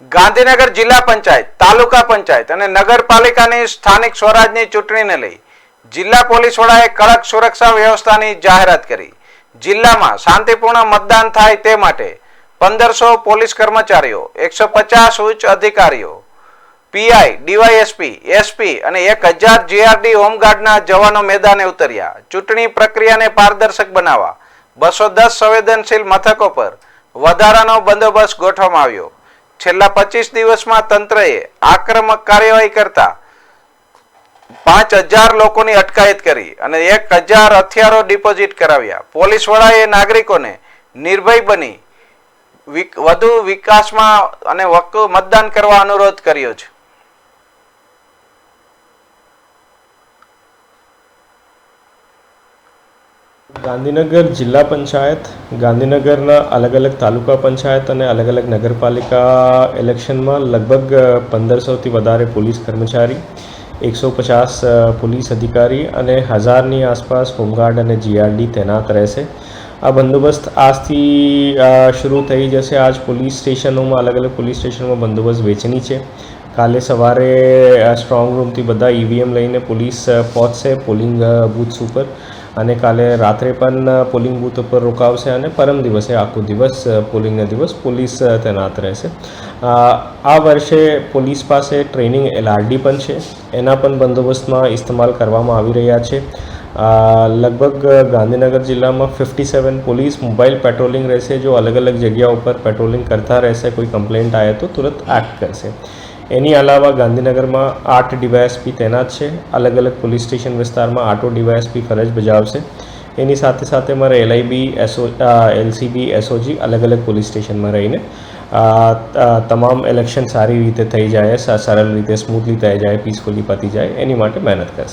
ગાંધીનગર જિલ્લા પંચાયત, તાલુકા પંચાયત અને નગરપાલિકાની સ્થાનિક સ્વરાજની ચૂંટણીને લઈ જિલ્લા પોલીસ વડાએ કડક સુરક્ષા વ્યવસ્થાની જાહેરાત કરી. જિલ્લામાં શાંતિપૂર્ણ મતદાન થાય તે માટે 1500 પોલીસ કર્મચારીઓ, 150 ઉચ્ચ અધિકારીઓ, પીઆઈ, ડીવાયએસપી, એસપી અને 1000 જીઆરડી હોમગાર્ડના જવાનો મેદાને ઉતર્યા. ચૂંટણી પ્રક્રિયાને પારદર્શક બનાવવા 210 સંવેદનશીલ મથકો પર વધારાનો બંદોબસ્ત ગોઠવવામાં આવ્યો. છેલ્લા 25 દિવસમાં તંત્રએ આક્રમક કાર્યવાહી કરતા 5000 લોકોની અટકાયત કરી અને 1000 હથિયારો ડિપોઝિટ કરાવ્યા. પોલીસ વડાએ નાગરિકોને નિર્ભય બની વધુ વિકાસમાં અને મતદાન કરવા અનુરોધ કર્યો છે. ગાંધીનગર જિલ્લા પંચાયત, ગાંધીનગરના અલગ અલગ તાલુકા પંચાયત અને અલગ અલગ નગરપાલિકા ઇલેક્શનમાં લગભગ 1500થી વધારે પોલીસ કર્મચારી, 150 પોલીસ અધિકારી અને 1000ની આસપાસ હોમગાર્ડ અને જીઆરડી તૈનાત રહેશે. આ બંદોબસ્ત આજથી શરૂ થઈ જશે. આજ પોલીસ સ્ટેશનોમાં, અલગ અલગ પોલીસ સ્ટેશનોમાં બંદોબસ્ત વેચની છે. કાલે સવારે સ્ટ્રોંગ રૂમથી બધા ઈવીએમ લઈને પોલીસ પહોંચશે પોલિંગ બૂથ્સ ઉપર અને કાલે રાત્રે પણ પોલિંગ બૂથ ઉપર રોકાવશે અને પરમ દિવસે આખો દિવસ પોલિંગના દિવસ પોલીસ તૈનાત રહેશે. આ વર્ષે પોલીસ પાસે ટ્રેનિંગ એલઆરડી પણ છે, એના પણ બંદોબસ્તમાં ઇસ્તેમાલ કરવામાં આવી રહ્યા છે. લગભગ ગાંધીનગર જિલ્લામાં 57 પોલીસ મોબાઈલ પેટ્રોલિંગ રહેશે, જો અલગ અલગ જગ્યા ઉપર પેટ્રોલિંગ કરતા રહેશે. કોઈ કમ્પ્લેન્ટ આવે તો તુરંત એક્ટ કરશે. એની અલાવા ગાંધીનગરમાં 8 ડીવાયએસપી તૈનાત છે. અલગ અલગ પોલીસ સ્ટેશન વિસ્તારમાં 8 ડીવાયએસપી ફરજ બજાવશે. એની સાથે સાથે મારે એલઆઈબી, એલસીબી, એસઓજી અલગ અલગ પોલીસ સ્ટેશનમાં રહીને તમામ ઇલેક્શન સારી રીતે થઈ જાય, સરળ રીતે સ્મૂથલી થઈ જાય, પીસફુલી પતી જાય, એની માટે મહેનત કરશે.